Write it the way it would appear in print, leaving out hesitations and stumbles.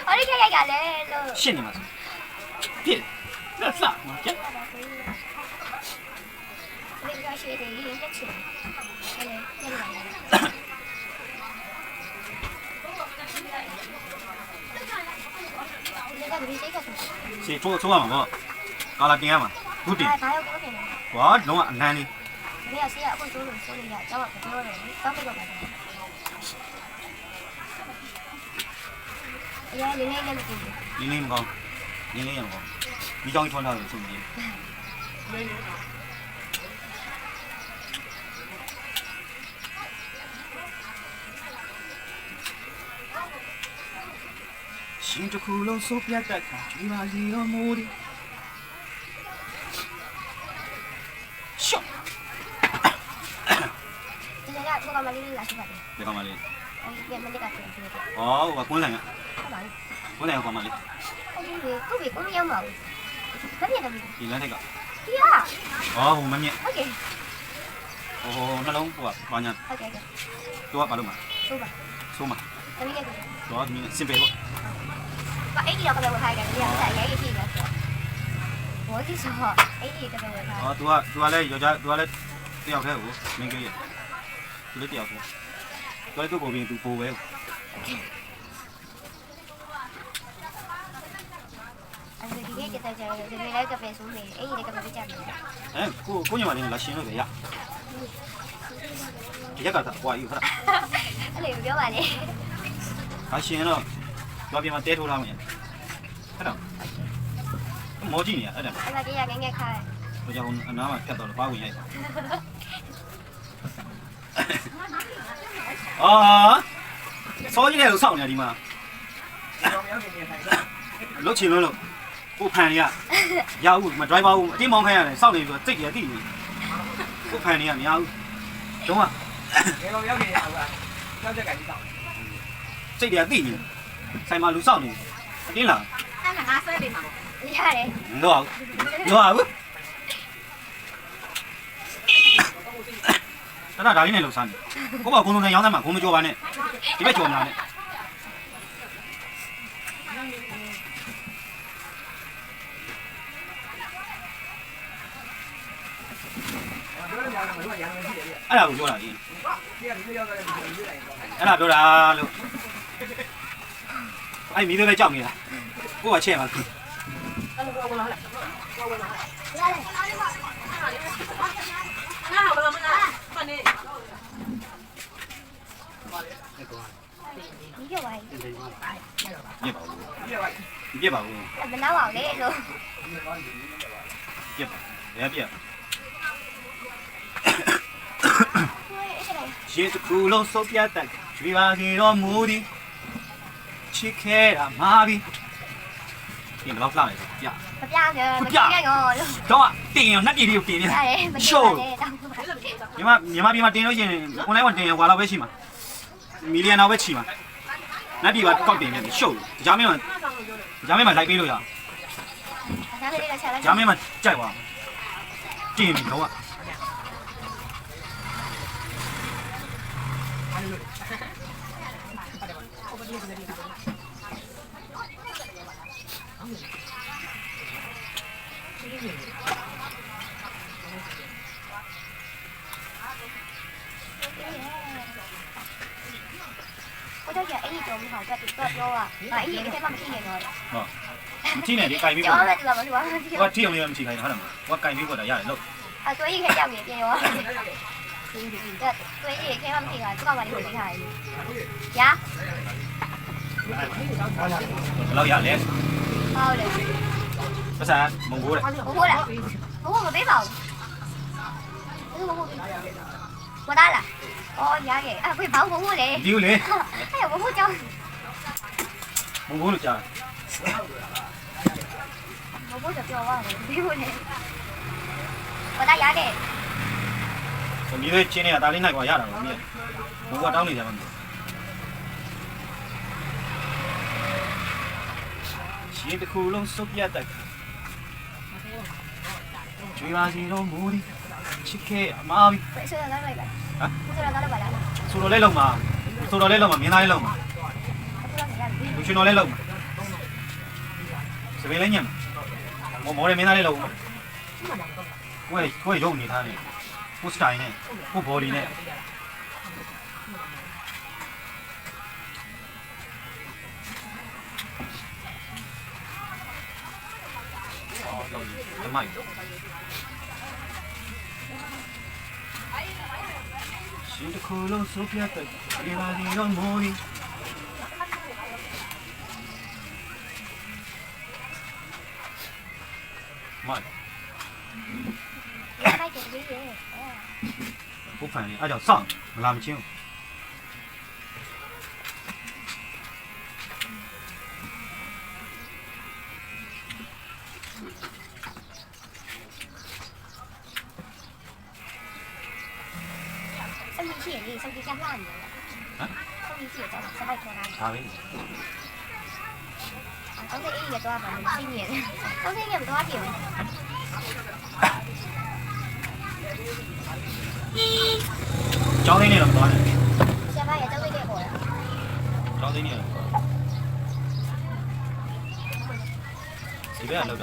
我哩开开来了。ရှင်းနေမှာဖြစ်လက်စမှာကျက် 那个学的已经在吃了。စီချိုးရမှာပေါ့ကာလာတင်ရမှာဘူးတင် ဘာရောက်ကိုတင်လဲ ဟောလုံးဝအနမ်းလေး မင်းကဆေးအခုဆိုးလို့ရကျောင်းကပြောတယ်တောင်းပြတော့ပါတယ်အရင်လေးလေးလည်းမကြည့်ဘူး နင်းလေးမကောင်းနင်းလေးရမကောင်းဒီကြောင်ထွန်းထားလို့ဆိုပြီးရှင်တခုလုံးစိုးပြတ်တတ်တာဒီပါစီရောမိုးဒီရှော့ ဒီကကမလေးလာရှိပါတယ် ဒီကောင်မလေး အဲ့ဒီမလေးကတင်တယ် ဩဟိုကကွန်းဆိုင်က ဟုတ်ပါဘူး ကွန်းဆိုင်ကကောင်မလေး အဲ့ဒီကိုကိုမရောက်ပါဘူးဘာဖြစ်လဲ ဒီလမ်းထိပ်က ဒီဟာ ဩဟိုမမြင့် โอเค ဟိုနှလုံးဟိုကဘာညာ โอเค သူကဘာလို့မှာ ဆိုပါ ဆိုးမှာ တမီးလေးက တော့ဒီစင်ပေပေါ့ ဘာအဲ့ဒီတော့ကလည်းဝထားတယ်ဒီကလည်းအရေးကြီးတယ်ဘောဒီဆိုအဲ့ဒီကလည်းဝထား อ๋อ तू ကလည်းယောက်ျား तू ကလည်းတယောက်တည်းကိုမင်းကြီးရဲ့ तू လည်းတယောက်တည်း तू လည်းသူ့ကိုပြီး तू ပိုပဲ အဲ့ဒီကတည်းကဒီလိုကပဲဆိုနေအဲ့ဒီကပဲကြတယ် ကိုညမလေးလာရှင်းလို့ပဲရဒီရက်ကဟွာယူခရ အဲ့လိုပြောပါလေ လာရှင်းတော့ကြွားပြမတဲထိုးလာမယ်အဲ့တော့မောကြည့်နေရအဲ့ဒါ အဲ့ဒါကြီးရငငယ်ခါတယ် ဟိုကြောင့်အနားမှာဖြတ်တော့ပါဝင်ရိုက်တာအာစောကြီးတဲ့ကိုစောင့်နေဒီမှာလုတ်ချင်လို့ကိုဖန်ရရဘူးမဒရိုင်ဘာဘူးအတင်းမောင်းခိုင်းရတယ်စောင့်နေပြီးတော့စိတ်ကြီးတိနေကိုဖန်နေရမရဘူးတော့က ဘယ်ကောင်ရောက်နေရအောင်လားကြောက်ကြက်ကကြီးတောက် စိတ်ကြီးတိနေဆိုင်မှာလူစောင့်နေအတင်းလာ အဲ့ဒါငါဆွဲပေးမှာရတယ် တော့ဘူးအဲ့ဒါလေးနဲ့လှုပ်ရှားနေကိုကဘုံလုံးနဲ့ရောင်းတယ်မှာဘုံမကြောပါနဲ့ဒီဘက်ကြောမလားနဲ့အဲ့ဒါကိုပြောတာလေ ဒီကဒီရောက်ကြတဲ့ဒီလိုရွေးလိုက်တော့ အဲ့ဒါပြောတာလို့အဲ့မီးတွေပဲကြောက်နေတာကိုကချဲ့ပါလား အဲ့လိုကောလာဟဲ့ကောလာဟဲ့ ရတယ် 那好了，那你。 ဒီကဝိုင်း ပြက်ပါဘူး ဒီက ပြက်ပါဘူး မနာပါလေလို့ ပြက်ပါဘယ်ပြက်ရှင်တခုလုံးစုပ်ပြတ်တဲ့ကျွေးပါကေတော့မူဒီချစ်ခဲတာမာပြီဒီဘလောက်လှလဲဆိုပြ မပြငယ်မပြငယ်ရောလို့ တော့တင်ရနှက်ပြည်လေးကိုတင်နေ ရတယ်မ ရှိုး တယ်တောင်းပါ မြန်မာပြည်မှာတင်လို့ရှိရင်ကိုနိုင်ဝန်တင်ရဟွာလောက်ပဲရှိမှာမီလီယံတော့ပဲချီမှာနှက်ပြည်ကကောက်တင်နေတယ်ရှိုးကြားမင်းမှာလိုက်ပေးလို့ရ ဒါကလေးကချက်လိုက် ကြားမင်းမှာကြိုက်သွားတင်ပြီတော့ ကိုတော့အဲ့ဒီတော့မဟုတ်တော့ပြောอ่ะအဲ့ဒီတစ်ခါမှမရှိနေတော့ ဟုတ်မကြည့်နဲ့ဒီကြိုင်ပြီး ကျော ပေါ့ င်းလည်းသူကမလို့ပါဘူး ဟိုကထီအောင်လေးမကြည့်ခိုင်းဟုတ်တယ်မဟုတ်ကကြိုင်ပြီးပေါ့ဒါရတယ်လို့ အဲ့သွေးကြီးခဲကြောက်နေပြင်ရောသွေးကြီးခဲမှမရှိတာသူကမှလည်းပြေးထားတယ်ညာ ဘယ်လောက်ရလဲ ဟုတ်တယ် ပတ်စံမုံကိုတဲ့ ဘိုးလားဘိုးမပေးပါဘူးဘိုးမသားလားအော်ရခဲ့အဲ့ဖေးဘောင်းဘိုးလေ ဒီဦးလေ အဲ့ဘိုးကြောင်း မုံကိုလို့ကြား ဘိုးကပြောသွားတယ်ဒီဘိုးလေဘာသာရခဲ့ ဟိုမြေလေးချင်းနေတာဒါလေးနိုင်กว่าရတာပေါ့မြေဘိုးကတောင်းနေတယ်မမြေရှင်တခုလုံးစုပ်ပြတ်တဲ့ကျွေးပါစီတော့မူဒီချစ်ခဲအမားပြီ ဆွေးရလိုက်ပါ ဟမ် ဆွေးရလိုက်ပါလား ဆိုတော့လဲလုံးမှာဆိုတော့လဲလုံးမှာမြင်းသားလဲလုံးမှာ အခုတော့ရတယ် လူရှင်တော်လဲလုံးမှာ ဟ စပင်းလည်းညံ့မော်ရမင်းသားလေးလောက်ကိုယ်ရုပ်နေသားနဲ့ကိုစတိုင်နဲ့ကိုဘော်ဒီနဲ့ဒီမိုက်ရှင်တခုလုံးစုပ်ပြတ်တဲ့ဒီလာဒီရောမော်ဒီမိုက် လိုက်တယ်ကြီးရဲ့ ဘုဖန်လေးအဲ့ကြောင့်စောင့်မလာမချင်း 生气你生气像烂的生气就失败拖拉 ဒါပဲ 都是一个多少吧今年都是一个多少点 ကျောင်းသိန်းနဲ့တော့သွားတယ် 下班也都会给我了 ကျောင်းသိန်းနဲ့ဒီဘက်ကလောက်တာ